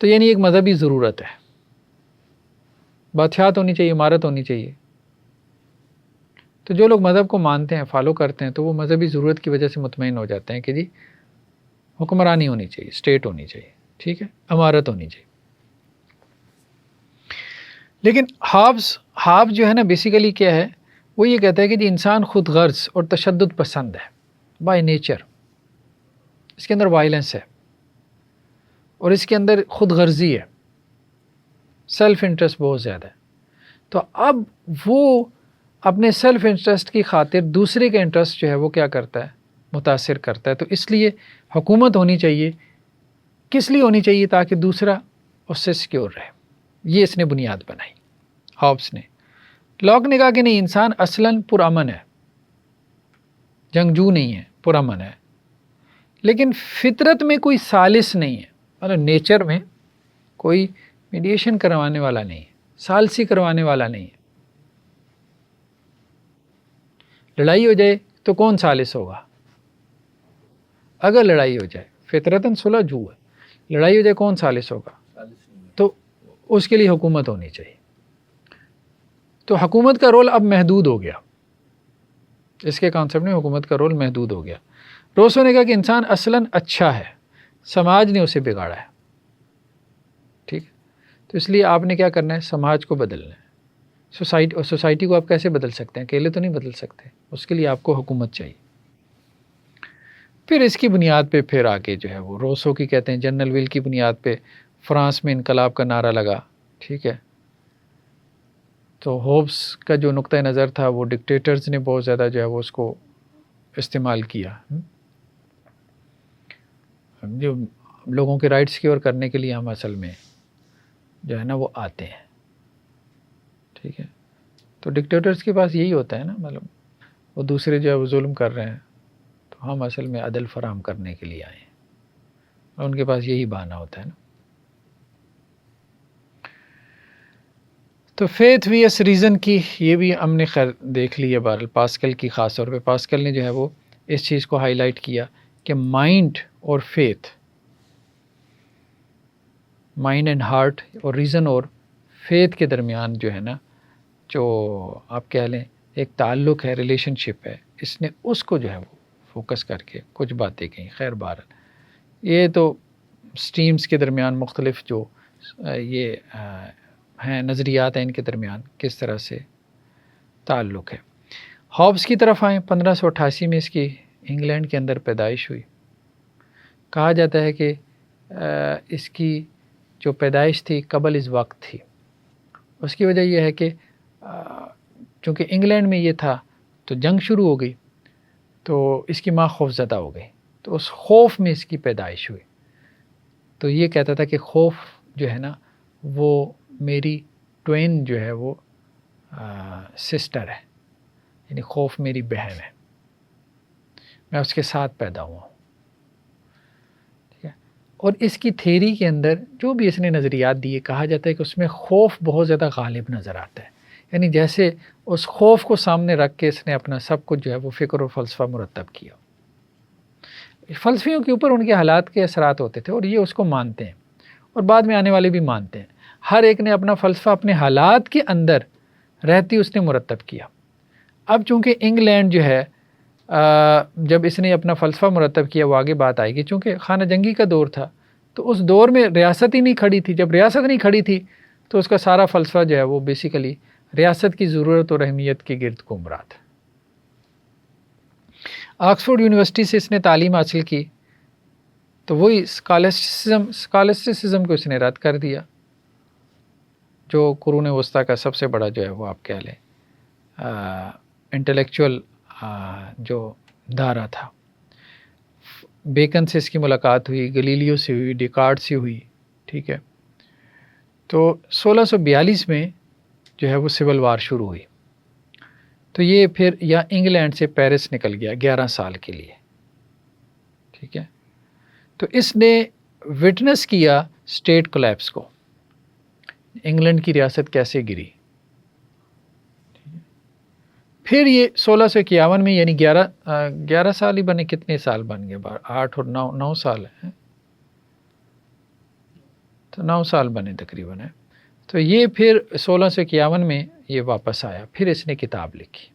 تو یعنی ایک مذہبی ضرورت ہے، بادشاہت ہونی چاہیے، امارت ہونی چاہیے. تو جو لوگ مذہب کو مانتے ہیں، فالو کرتے ہیں، تو وہ مذہبی ضرورت کی وجہ سے مطمئن ہو جاتے ہیں کہ جی حکمرانی ہونی چاہیے، اسٹیٹ ہونی چاہیے. ٹھیک ہے، امارت ہونی چاہیے. لیکن ہابز جو ہے نا بیسیکلی کیا ہے، وہ یہ کہتا ہے کہ جی انسان خود غرض اور تشدد پسند ہے بائی نیچر. اس کے اندر وائلنس ہے اور اس کے اندر خود غرضی ہے، سیلف انٹرسٹ بہت زیادہ ہے. تو اب وہ اپنے سیلف انٹرسٹ کی خاطر دوسرے کا انٹرسٹ جو ہے وہ کیا کرتا ہے؟ متاثر کرتا ہے. تو اس لیے حکومت ہونی چاہیے. کس لیے ہونی چاہیے؟ تاکہ دوسرا اس سے سیکیور رہے. یہ اس نے بنیاد بنائی ہابس نے. لاک نے کہا کہ نہیں، انسان اصلاً پرامن ہے، جنگجو نہیں ہے، پرامن ہے، لیکن فطرت میں کوئی سالس نہیں ہے. مطلب نیچر میں کوئی میڈیشن کروانے والا نہیں ہے، سالسی کروانے والا نہیں ہے. لڑائی ہو جائے تو کون سالس ہوگا؟ اگر لڑائی ہو جائے، فطرتاً صلح جو ہے، لڑائی ہو جائے کون سالس ہوگا؟ تو اس کے لیے حکومت ہونی چاہیے. تو حکومت کا رول اب محدود ہو گیا. اس کے کانسیپٹ میں حکومت کا رول محدود ہو گیا. روسو نے کہا کہ انسان اصلاً اچھا ہے، سماج نے اسے بگاڑا ہے. ٹھیک، تو اس لیے آپ نے کیا کرنا ہے؟ سماج کو بدلنا ہے. سوسائٹی کو آپ کیسے بدل سکتے ہیں؟ اکیلے تو نہیں بدل سکتے، اس کے لیے آپ کو حکومت چاہیے. پھر اس کی بنیاد پہ پھر آگے جو ہے وہ روسو کی کہتے ہیں جنرل ول کی بنیاد پہ فرانس میں انقلاب کا نعرہ لگا. ٹھیک ہے، تو ہوبس کا جو نقطہ نظر تھا وہ ڈکٹیٹرز نے بہت زیادہ جو ہے وہ اس کو استعمال کیا. جو لوگوں کے رائٹس سیکیور کرنے کے لیے ہم اصل میں جو ہے نا وہ آتے ہیں. ٹھیک ہے، تو ڈکٹیٹرز کے پاس یہی ہوتا ہے نا، مطلب وہ دوسرے جو ہے وہ ظلم کر رہے ہیں، تو ہم اصل میں عدل فراہم کرنے کے لیے آئے ہیں، اور ان کے پاس یہی بہانہ ہوتا ہے نا. تو فیتھ ویس ریزن کی یہ بھی ہم نے خیر دیکھ لی ہے بہرحال، پاسکل کی خاص طور پہ پاسکل نے جو ہے وہ اس چیز کو ہائی لائٹ کیا کہ مائنڈ اور فیتھ، مائنڈ اینڈ ہارٹ اور ریزن اور فیتھ کے درمیان جو ہے نا، جو آپ کہہ لیں ایک تعلق ہے، ریلیشن شپ ہے، اس نے اس کو جو ہے وہ فوکس کر کے کچھ باتیں کہیں. خیر بہرحال یہ تو سٹریمز کے درمیان مختلف جو یہ ہیں نظریات ہیں، ان کے درمیان کس طرح سے تعلق ہے. ہابس کی طرف آئیں. 1588 میں اس کی انگلینڈ کے اندر پیدائش ہوئی. کہا جاتا ہے کہ اس کی جو پیدائش تھی قبل از وقت تھی. اس کی وجہ یہ ہے کہ چونکہ انگلینڈ میں یہ تھا تو جنگ شروع ہو گئی، تو اس کی ماں خوف زدہ ہو گئی، تو اس خوف میں اس کی پیدائش ہوئی. تو یہ کہتا تھا کہ خوف جو ہے نا وہ میری ٹوین جو ہے وہ سسٹر ہے، یعنی خوف میری بہن ہے، میں اس کے ساتھ پیدا ہوا ہوں. ٹھیک ہے. اور اس کی تھیری کے اندر جو بھی اس نے نظریات دیے، کہا جاتا ہے کہ اس میں خوف بہت زیادہ غالب نظر آتا ہے. یعنی جیسے اس خوف کو سامنے رکھ کے اس نے اپنا سب کچھ جو ہے وہ فکر و فلسفہ مرتب کیا. فلسفیوں کے اوپر ان کے حالات کے اثرات ہوتے تھے اور یہ اس کو مانتے ہیں، اور بعد میں آنے والے بھی مانتے ہیں. ہر ایک نے اپنا فلسفہ اپنے حالات کے اندر رہتی اس نے مرتب کیا. اب چونکہ انگلینڈ جو ہے جب اس نے اپنا فلسفہ مرتب کیا، وہ آگے بات آئے گی، چونکہ خانہ جنگی کا دور تھا تو اس دور میں ریاست ہی نہیں کھڑی تھی. جب ریاست نہیں کھڑی تھی تو اس کا سارا فلسفہ جو ہے وہ بیسیکلی ریاست کی ضرورت اور اہمیت کے گرد گھوم رہا تھا. آکسفورڈ یونیورسٹی سے اس نے تعلیم حاصل کی تو وہی اسکالسٹسزم کو اس نے رد کر دیا، جو قرون وسطیٰ کا سب سے بڑا جو ہے وہ آپ کہہ لیں انٹلیکچوئل جو دھارا تھا. بیکن سے اس کی ملاقات ہوئی، گلیلیو سے ہوئی، ڈیکارٹ سے ہوئی. ٹھیک ہے. تو 1642 میں جو ہے وہ سول وار شروع ہوئی. تو یہ پھر یا انگلینڈ سے پیرس نکل گیا 11 سال کے لیے. ٹھیک ہے. تو اس نے وٹنس کیا اسٹیٹ کولیپس کو، انگلینڈ کی ریاست کیسے گری. پھر یہ 1651 میں، یعنی 11 سال ہی بنے، کتنے سال بن گئے، 8 اور 9 سال ہیں، تو 9 سال بنے تقریباً. تو یہ پھر 1651 میں یہ واپس آیا. پھر اس نے کتاب لکھی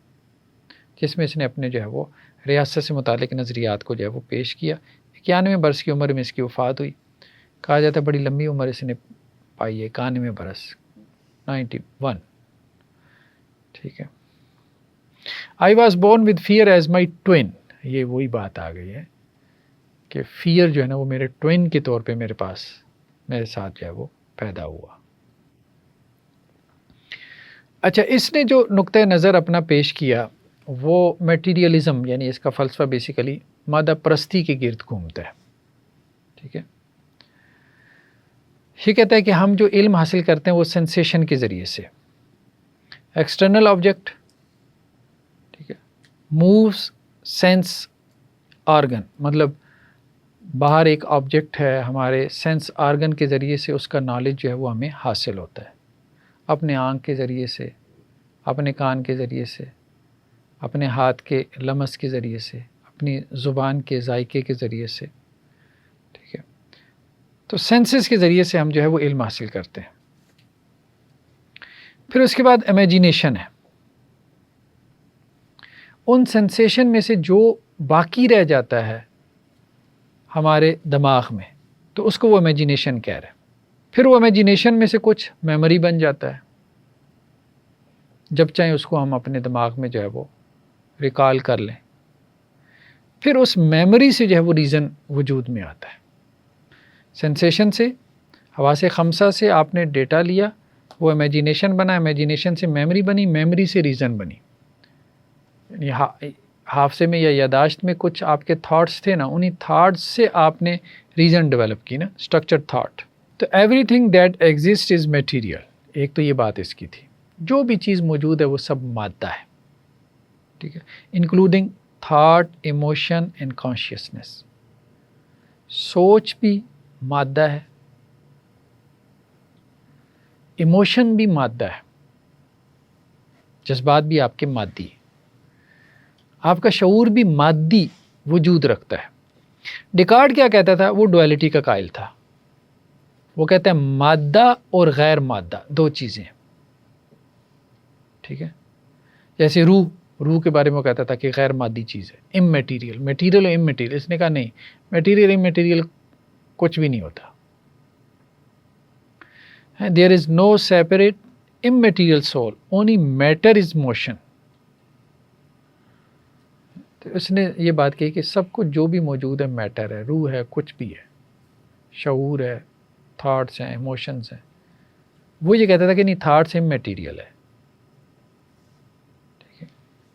جس میں اس نے اپنے جو ہے وہ ریاست سے متعلق نظریات کو جو ہے وہ پیش کیا. 91 برس کی عمر میں اس کی وفات ہوئی. کہا جاتا ہے بڑی لمبی عمر اس نے پائی ہے، 91 برس، 91. ٹھیک ہے. I was born with fear as my twin. یہ وہی بات آ گئی ہے کہ فیئر جو ہے نا وہ میرے ٹوین کے طور پہ میرے ساتھ جو ہے وہ پیدا ہوا. اچھا، اس نے جو نقطہ نظر اپنا پیش کیا وہ میٹیریلزم، یعنی اس کا فلسفہ بیسیکلی مادہ پرستی کے گرد گھومتا ہے. ٹھیک ہے. یہ کہتا ہے کہ ہم جو علم حاصل کرتے ہیں وہ سینسیشن کے ذریعے سے. ایکسٹرنل آبجیکٹ، ٹھیک ہے، مووز سینس آرگن، مطلب باہر ایک آبجیکٹ ہے، ہمارے سینس آرگن کے ذریعے سے اس کا نالج جو ہے وہ ہمیں حاصل ہوتا ہے، اپنے آنکھ کے ذریعے سے، اپنے کان کے ذریعے سے، اپنے ہاتھ کے لمس کے ذریعے سے، اپنی زبان کے ذائقے کے ذریعے سے. ٹھیک ہے. تو سینسز کے ذریعے سے ہم جو ہے وہ علم حاصل کرتے ہیں. پھر اس کے بعد امیجینیشن ہے. ان سینسیشن میں سے جو باقی رہ جاتا ہے ہمارے دماغ میں، تو اس کو وہ امیجینیشن کہہ رہے ہیں. پھر وہ امیجینیشن میں سے کچھ میموری بن جاتا ہے، جب چاہیں اس کو ہم اپنے دماغ میں جو ہے وہ ریکال کر لیں. پھر اس میموری سے جو ہے وہ ریزن وجود میں آتا ہے. سینسیشن سے، حواس خمسہ سے آپ نے ڈیٹا لیا، وہ امیجینیشن بنا، امیجینیشن سے میموری بنی، میموری سے ریزن بنی. یعنی حافظے میں یا یاداشت میں کچھ آپ کے تھاٹس تھے نا، انہی تھاٹس سے آپ نے ریزن ڈیولپ کی نا، اسٹرکچرڈ تھاٹ. تو every thing that exist is material. ایک تو یہ بات اس کی تھی، جو بھی چیز موجود ہے وہ سب مادہ ہے. ٹھیک ہے. Including thought, emotion and consciousness. سوچ بھی مادہ ہے، ایموشن بھی مادہ ہے. جذبات بھی آپ کے مادی ہیں، آپ کا شعور بھی مادی وجود رکھتا ہے۔ ڈیکارٹ کیا کہتا تھا؟ وہ ڈویلٹی کا قائل تھا، وہ کہتا ہے مادہ اور غیر مادہ دو چیزیں ہیں، ٹھیک ہے؟ جیسے روح کے بارے میں وہ کہتا تھا کہ غیر مادی چیز ہے، اممیٹیریل، میٹیریل اور اممیٹیریل، اس نے کہا نہیں، میٹیریل اممیٹیریل کچھ بھی نہیں ہوتا، دیر از نو separate immaterial soul, only matter is motion۔ تو اس نے یہ بات کہی کہ سب کچھ جو بھی موجود ہے میٹر ہے، روح ہے، کچھ بھی ہے، شعور ہے، تھاٹس ہیں، ایموشنز ہیں۔ وہ یہ کہتا تھا کہ نہیں، تھاٹس اممیٹیریل ہے، ٹھیک ہے؟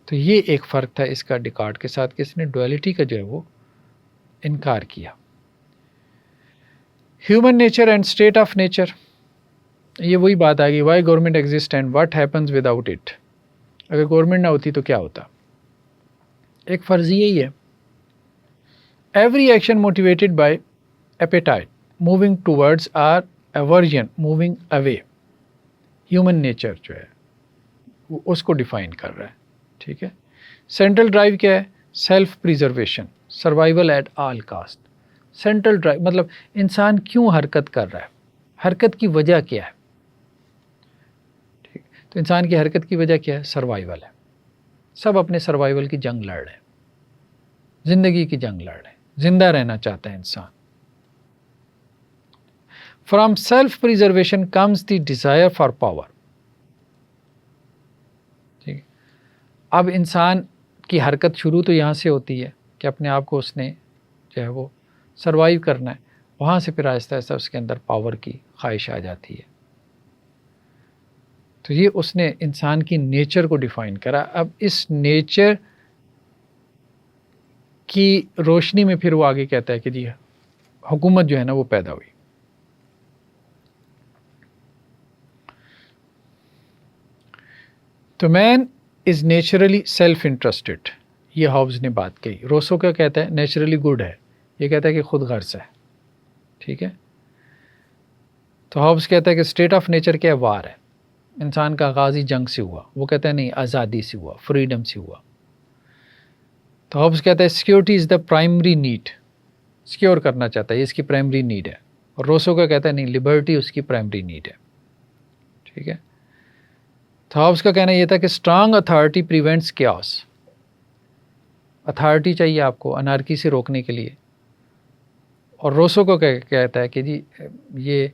تو یہ ایک فرق تھا اس کا ڈیکارٹ کے ساتھ کہ اس نے ڈویلٹی کا جو ہے وہ انکار کیا۔ Human nature and state of nature, یہ وہی بات آ گئی، why government exist and what happens without it. اگر گورنمنٹ نہ ہوتی تو کیا ہوتا؟ ایک فرضیہ ہی ہے، every action motivated by appetite moving towards or aversion moving away. Human nature جو ہے وہ اس کو ڈیفائن کر رہا ہے، ٹھیک ہے؟ سینٹرل ڈرائیو کیا ہے؟ Self preservation, survival at all cost. Central drive مطلب انسان کیوں حرکت کر رہا ہے، حرکت کی وجہ کیا ہے؟ تو انسان کی حرکت کی وجہ کیا ہے؟ سروائیول ہے، سب اپنے سروائیول کی جنگ لڑ رہے ہیں، زندگی کی جنگ لڑ رہے ہیں، زندہ رہنا چاہتا ہے انسان۔ From self preservation comes the desire for power. ٹھیک ہے، اب انسان کی حرکت شروع تو یہاں سے ہوتی ہے کہ اپنے آپ کو اس نے جو ہے وہ سروائیو کرنا ہے، وہاں سے پھر آہستہ آہستہ اس کے اندر پاور کی خواہش آ جاتی ہے۔ تو یہ اس نے انسان کی نیچر کو ڈیفائن کرا۔ اب اس نیچر کی روشنی میں پھر وہ آگے کہتا ہے کہ جی حکومت جو ہے نا وہ پیدا ہوئی۔ تو مین از نیچرلی سیلف انٹرسٹڈ، یہ ہاؤبز نے بات کہی۔ روسو کیا کہتا ہے؟ نیچرلی گڈ ہے، یہ کہتا ہے کہ خود غرض ہے، ٹھیک ہے؟ تو ہاؤبز کہتا ہے کہ اسٹیٹ آف نیچر کیا ہے؟ وار ہے، انسان کا آغاز ہی جنگ سے ہوا، وہ کہتا ہے نہیں، آزادی سے ہوا، فریڈم سے ہوا۔ تو ہاؤبز کہتا ہے security is the primary need, secure کرنا چاہتا ہے، یہ اس کی پرائمری نیڈ ہے۔ اور روسو کا کہتا ہے نہیں، لبرٹی اس کی پرائمری نیڈ ہے، ٹھیک ہے؟ تو ہاؤبز کا کہنا یہ تھا کہ strong authority prevents chaos, authority چاہیے آپ کو انارکی سے روکنے کے لیے۔ اور روسو کو کہتا ہے کہ جی یہ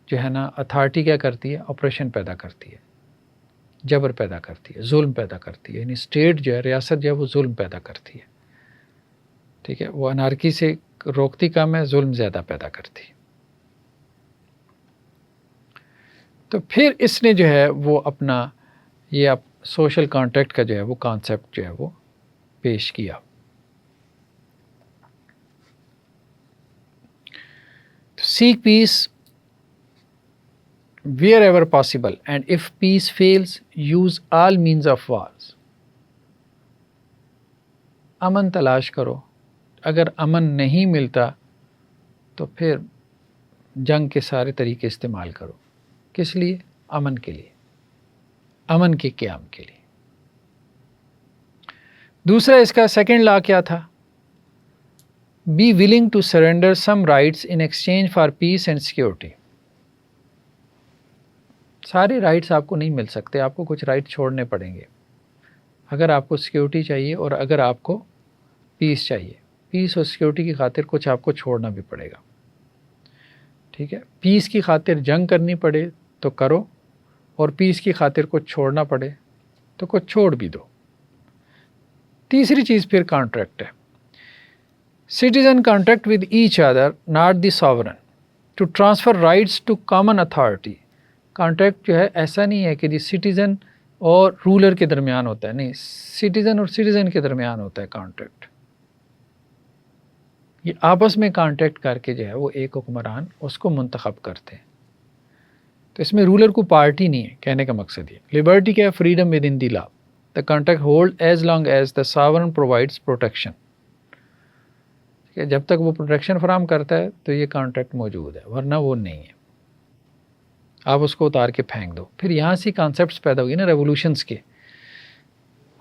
جو ہے نا اتھارٹی کیا کرتی ہے؟ آپریشن پیدا کرتی ہے، جبر پیدا کرتی ہے، ظلم پیدا کرتی ہے، یعنی اسٹیٹ جو ہے، ریاست جو ہے وہ ظلم پیدا کرتی ہے، ٹھیک ہے؟ وہ انارکی سے روکتی کم ہے، ظلم زیادہ پیدا کرتی ہے۔ تو پھر اس نے جو ہے وہ اپنا یہ سوشل کانٹریکٹ کا جو ہے وہ کانسیپٹ جو ہے وہ پیش کیا۔ سیک پیس wherever possible and if peace fails use all means of wars۔ امن تلاش کرو، اگر امن نہیں ملتا تو پھر جنگ کے سارے طریقے استعمال کرو۔ کس لیے؟ امن کے لیے، امن کے قیام کے لیے۔ دوسرا اس کا سیکنڈ لا کیا تھا؟ Be willing to surrender some rights in exchange for peace and security. سارے رائٹس آپ کو نہیں مل سکتے، آپ کو کچھ رائٹ چھوڑنے پڑیں گے اگر آپ کو سیکورٹی چاہیے، اور اگر آپ کو پیس چاہیے، پیس اور سیکورٹی کی خاطر کچھ آپ کو چھوڑنا بھی پڑے گا، ٹھیک ہے؟ پیس کی خاطر جنگ کرنی پڑے تو کرو، اور پیس کی خاطر کچھ چھوڑنا پڑے تو کچھ چھوڑ بھی دو۔ تیسری چیز پھر کانٹریکٹ ہے۔ Citizen contract with each other not the sovereign to transfer rights to common authority. Contract جو ہے ایسا نہیں ہے کہ جی سٹیزن اور رولر کے درمیان ہوتا ہے، نہیں، سٹیزن اور سٹیزن کے درمیان ہوتا ہے کانٹریکٹ۔ یہ آپس میں کانٹریکٹ کر کے جو ہے وہ ایک حکمران اس کو منتخب کرتے ہیں۔ تو اس میں رولر کو پارٹی نہیں ہے، کہنے کا مقصد یہ۔ لبرٹی کیا ہے؟ Freedom with in the law, the contract hold as long as the sovereign provides protection. جب تک وہ پروٹیکشن فراہم کرتا ہے تو یہ کانٹریکٹ موجود ہے، ورنہ وہ نہیں ہے، آپ اس کو اتار کے پھینک دو۔ پھر یہاں سے کانسیپٹس پیدا ہوئی نا ریولوشنس کے،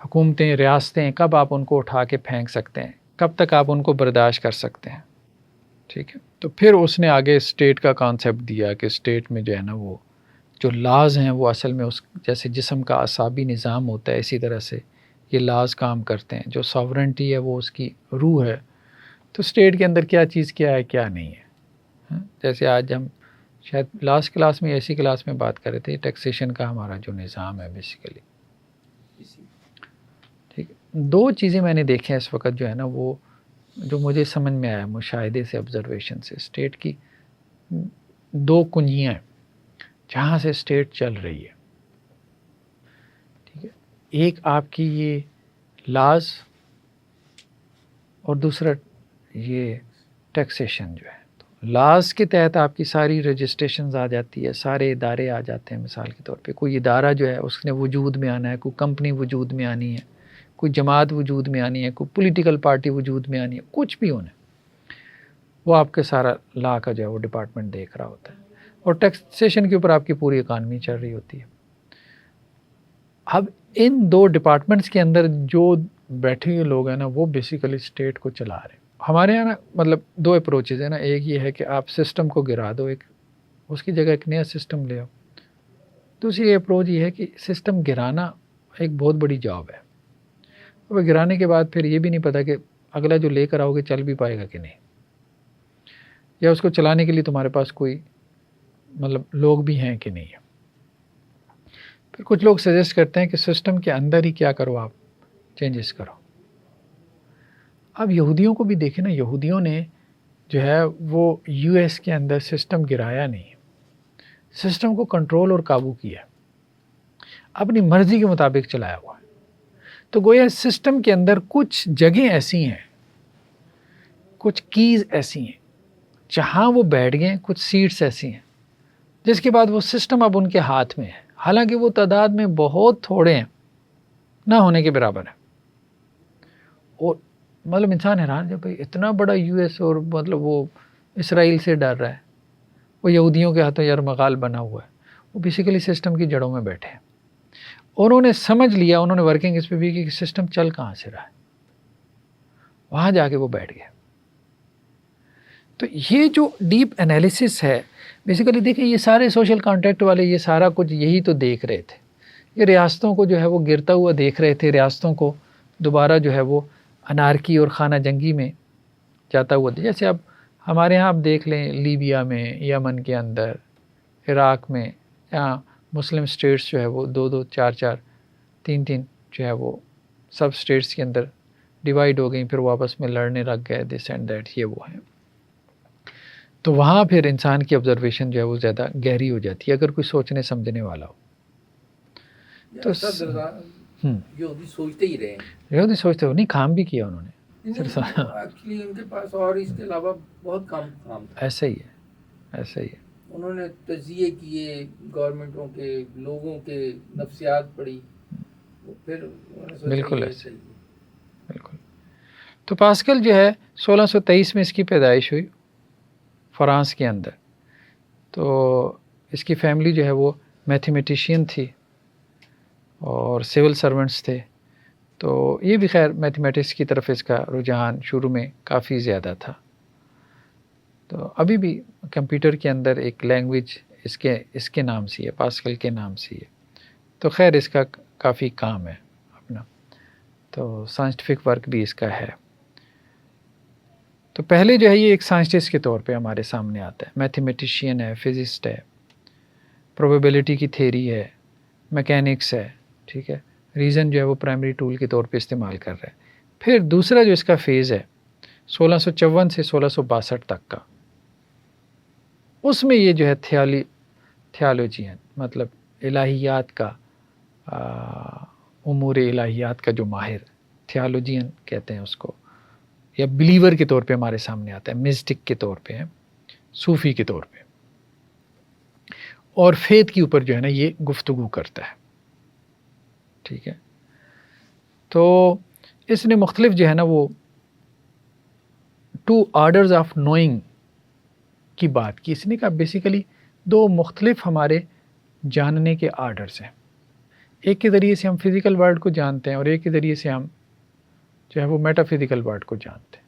حکومتیں، ریاستیں، کب آپ ان کو اٹھا کے پھینک سکتے ہیں، کب تک آپ ان کو برداشت کر سکتے ہیں. ٹھیک ہے. تو پھر اس نے آگے اسٹیٹ کا کانسیپٹ دیا کہ اسٹیٹ میں جو ہے نا وہ جو لاز ہیں وہ اصل میں اس جیسے جسم کا اعصابی نظام ہوتا ہے اسی طرح سے یہ لاز کام کرتے ہیں. جو ساورنٹی ہے وہ اس کی روح ہے. تو اسٹیٹ کے اندر کیا چیز کیا ہے کیا نہیں ہے. جیسے آج ہم شاید لاسٹ کلاس میں ایسی کلاس میں بات کر رہے تھے ٹیکسیشن کا ہمارا جو نظام ہے بیسیکلی. ٹھیک ہے. دو چیزیں میں نے دیکھی ہیں اس وقت جو ہے نا وہ جو مجھے سمجھ میں آیا مشاہدے سے آبزرویشن سے. اسٹیٹ کی دو کنجیاں ہیں جہاں سے اسٹیٹ چل رہی ہے. ٹھیک ہے. ایک آپ کی یہ لاز اور دوسرا یہ ٹیکسیشن جو ہے. لاز کے تحت آپ کی ساری رجسٹریشنز آ جاتی ہے، سارے ادارے آ جاتے ہیں. مثال کے طور پہ کوئی ادارہ جو ہے اس نے وجود میں آنا ہے، کوئی کمپنی وجود میں آنی ہے، کوئی جماعت وجود میں آنی ہے، کوئی پولیٹیکل پارٹی وجود میں آنی ہے، کچھ بھی ہونا ہے وہ آپ کے سارا لا کا جو ہے وہ ڈپارٹمنٹ دیکھ رہا ہوتا ہے. اور ٹیکسیشن کے اوپر آپ کی پوری اکانومی چل رہی ہوتی ہے. اب ان دو ڈپارٹمنٹس کے اندر جو بیٹھے ہوئے لوگ ہیں نا وہ بیسیکلی اسٹیٹ کو چلا رہے ہیں. ہمارے یہاں نا مطلب دو اپروچز ہیں نا. ایک یہ ہے کہ آپ سسٹم کو گرا دو، ایک اس کی جگہ ایک نیا سسٹم لے آؤ. دوسری اپروچ یہ ہے کہ سسٹم گرانا ایک بہت بڑی جاب ہے. اب گرانے کے بعد پھر یہ بھی نہیں پتہ کہ اگلا جو لے کر آؤ گے چل بھی پائے گا کہ نہیں، یا اس کو چلانے کے لیے تمہارے پاس کوئی مطلب لوگ بھی ہیں کہ نہیں ہے. پھر کچھ لوگ سجیسٹ کرتے ہیں کہ سسٹم کے اندر ہی کیا کرو، آپ چینجز کرو. اب یہودیوں کو بھی دیکھیں نا، یہودیوں نے جو ہے وہ یو ایس کے اندر سسٹم گرایا نہیں، سسٹم کو کنٹرول اور قابو کیا، اپنی مرضی کے مطابق چلایا ہوا ہے. تو گویا سسٹم کے اندر کچھ جگہیں ایسی ہیں، کچھ کیز ایسی ہیں جہاں وہ بیٹھ گئے، کچھ سیٹس ایسی ہیں جس کے بعد وہ سسٹم اب ان کے ہاتھ میں ہے. حالانکہ وہ تعداد میں بہت تھوڑے ہیں، نہ ہونے کے برابر ہے. اور مطلب انسان حیران ہے بھائی اتنا بڑا یو ایس اور مطلب وہ اسرائیل سے ڈر رہا ہے، وہ یہودیوں کے ہاتھوں یرمغال بنا ہوا ہے. وہ بیسیکلی سسٹم کی جڑوں میں بیٹھے ہیں. انہوں نے سمجھ لیا، انہوں نے ورکنگ اس پہ بھی کہ سسٹم چل کہاں سے رہا ہے، وہاں جا کے وہ بیٹھ گئے. تو یہ جو ڈیپ انالیسس ہے بیسیکلی دیکھیں یہ سارے سوشل کانٹیکٹ والے یہ سارا کچھ یہی تو دیکھ رہے تھے. یہ ریاستوں کو جو ہے وہ گرتا ہوا دیکھ رہے تھے، ریاستوں کو دوبارہ جو ہے وہ انارکی اور خانہ جنگی میں جاتا ہوا. جیسے اب ہمارے ہاں آپ دیکھ لیں لیبیا میں، یمن کے اندر، عراق میں، جہاں مسلم اسٹیٹس جو ہے وہ دو دو چار چار تین تین جو ہے وہ سب اسٹیٹس کے اندر ڈیوائیڈ ہو گئیں، پھر وہ آپس میں لڑنے لگ گئے، دس اینڈ دیٹ، یہ وہ ہیں. تو وہاں پھر انسان کی آبزرویشن جو ہے وہ زیادہ گہری ہو جاتی ہے اگر کوئی سوچنے سمجھنے والا ہو. تو یہودی سوچتے ہی رہے، یہودی سوچتے ہو نہیں، کام بھی کیا انہوں نے. ایکچولی ان کے پاس اور اس کے علاوہ بہت کام تھا. ایسا ہی ہے. انہوں نے تجزیے کیے گورنمنٹوں کے، لوگوں کے نفسیات پڑھی، پھر بالکل ایسے بالکل. تو پاسکل جو ہے 1623 میں اس کی پیدائش ہوئی فرانس کے اندر. تو اس کی فیملی جو ہے وہ میتھمیٹیشین تھی اور سول سرونٹس تھے. تو یہ بھی خیر میتھمیٹکس کی طرف اس کا رجحان شروع میں کافی زیادہ تھا. تو ابھی بھی کمپیوٹر کے اندر ایک لینگویج اس کے نام سے ہے، پاسکل کے نام سے ہے. تو خیر اس کا کافی کام ہے اپنا، تو سائنٹیفک ورک بھی اس کا ہے. تو پہلے جو ہے یہ ایک سائنٹسٹ کے طور پہ ہمارے سامنے آتا ہے، میتھمیٹیشین ہے، فزسٹ ہے، پروبیبلٹی کی تھیری ہے، میکینکس ہے. ٹھیک ہے. ریزن جو ہے وہ پرائمری ٹول کے طور پہ استعمال کر رہا ہے. پھر دوسرا جو اس کا فیز ہے 1654 سے 1662 تک کا، اس میں یہ جو ہے تھیالوجین مطلب الہیات کا، امور الہیات کا جو ماہر، تھیالوجین کہتے ہیں اس کو، یا بلیور کے طور پہ ہمارے سامنے آتا ہے، مسٹک کے طور پہ، صوفی کے طور پہ، اور فیتھ کے اوپر جو ہے نا یہ گفتگو کرتا ہے. ٹھیک ہے. تو اس نے مختلف جو ہے نا وہ 2 آرڈرز آف نوئنگ کی بات کی. اس نے کہا بیسیکلی 2 مختلف ہمارے جاننے کے آرڈرز ہیں. ایک کے ذریعے سے ہم فزیکل ورلڈ کو جانتے ہیں اور ایک کے ذریعے سے ہم جو ہے وہ میٹا فزیکل ورلڈ کو جانتے ہیں.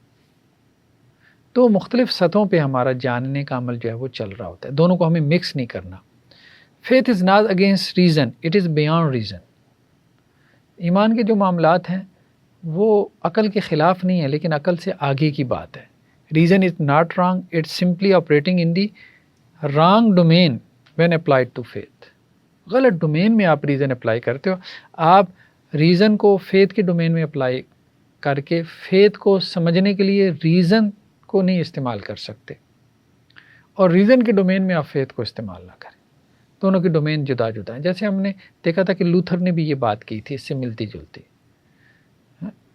تو مختلف سطحوں پہ ہمارا جاننے کا عمل جو ہے وہ چل رہا ہوتا ہے، دونوں کو ہمیں مکس نہیں کرنا. Faith is not against reason, it is beyond reason. ایمان کے جو معاملات ہیں وہ عقل کے خلاف نہیں ہے لیکن عقل سے آگے کی بات ہے. Reason is not wrong, it's simply operating in the wrong domain when applied to faith. غلط ڈومین میں آپ ریزن اپلائی کرتے ہو. آپ ریزن کو فیتھ کے ڈومین میں اپلائی کر کے فیتھ کو سمجھنے کے لیے ریزن کو نہیں استعمال کر سکتے، اور ریزن کے ڈومین میں آپ فیتھ کو استعمال نہ کریں. دونوں کے ڈومین جدا جدا ہیں. جیسے ہم نے دیکھا تھا کہ لوتھر نے بھی یہ بات کی تھی، اس سے ملتی جلتی.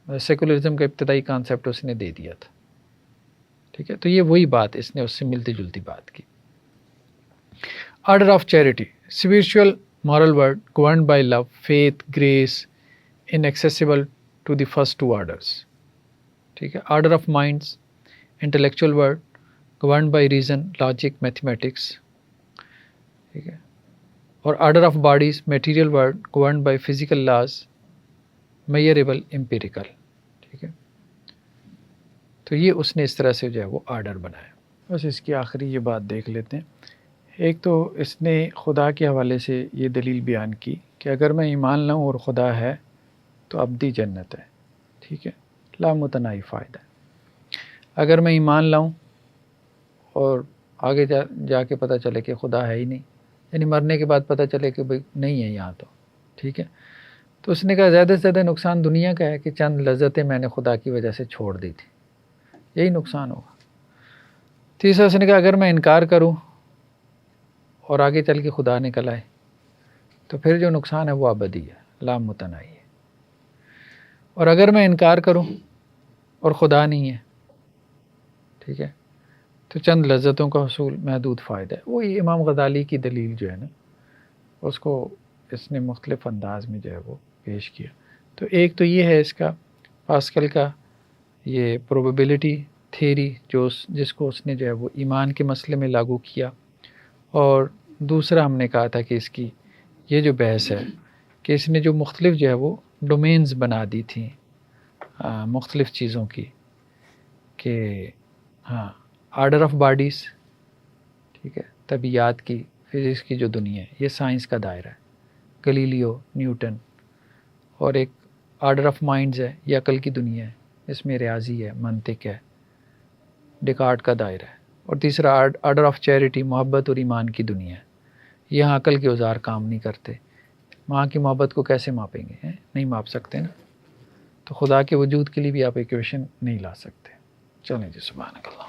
سیکولرزم کا ابتدائی کانسیپٹ اس نے دے دیا تھا، ٹھیک ہے. تو یہ وہی بات اس نے اس سے ملتی جلتی بات کی. Order of charity, spiritual moral world governed by love, faith, grace, inaccessible to the first two orders. ٹھیک ہے. Order of minds, intellectual world governed by reason, logic, mathematics. ٹھیک ہے. اور order of bodies, material world governed by physical laws, measurable, empirical. ٹھیک ہے. تو یہ اس نے اس طرح سے جو ہے وہ آرڈر بنایا. بس اس کی آخری یہ بات دیکھ لیتے ہیں. ایک تو اس نے خدا کے حوالے سے یہ دلیل بیان کی کہ اگر میں ایمان لاؤں اور خدا ہے تو ابدی جنت ہے. ٹھیک ہے، لامتناہی فائدہ ہے. اگر میں ایمان لاؤں اور آگے جا کے پتہ چلے کہ خدا ہے ہی نہیں، یعنی مرنے کے بعد پتہ چلے کہ بھئی نہیں ہے یہاں تو، ٹھیک ہے، تو اس نے کہا زیادہ سے زیادہ نقصان دنیا کا ہے کہ چند لذتیں میں نے خدا کی وجہ سے چھوڑ دی تھی، یہی نقصان ہوگا. تیسرا اس نے کہا اگر میں انکار کروں اور آگے چل کے خدا نکل آئے تو پھر جو نقصان ہے وہ ابدی ہے، لامتناہی ہے. اور اگر میں انکار کروں اور خدا نہیں ہے، ٹھیک ہے، تو چند لذتوں کا حصول، محدود فائدہ ہے. وہی امام غزالی کی دلیل جو ہے نا، اس کو اس نے مختلف انداز میں جو ہے وہ پیش کیا. تو ایک تو یہ ہے اس کا پاسکل کا یہ پروبیبلٹی تھیری جس کو اس نے جو ہے وہ ایمان کے مسئلے میں لاگو کیا. اور دوسرا ہم نے کہا تھا کہ اس کی یہ جو بحث ہے کہ اس نے جو مختلف جو ہے وہ ڈومینز بنا دی تھیں مختلف چیزوں کی، کہ ہاں آرڈر آف باڈیز، ٹھیک ہے، طبیعیات کی، فزکس کی جو دنیا ہے یہ سائنس کا دائرہ ہے، گلیلیو، نیوٹن. اور ایک آرڈر آف مائنڈز ہے، یہ عقل کی دنیا ہے، اس میں ریاضی ہے، منطق ہے، ڈیکارٹ کا دائرہ ہے. اور تیسرا آرڈر آف چیریٹی، محبت اور ایمان کی دنیا ہے. یہاں عقل کے اوزار کام نہیں کرتے. وہاں کی محبت کو کیسے ماپیں گے؟ نہیں ماپ سکتے نا. تو خدا کے وجود کے لیے بھی آپ ایکویشن نہیں لا سکتے. چلیں جی، سبحانک اللہ.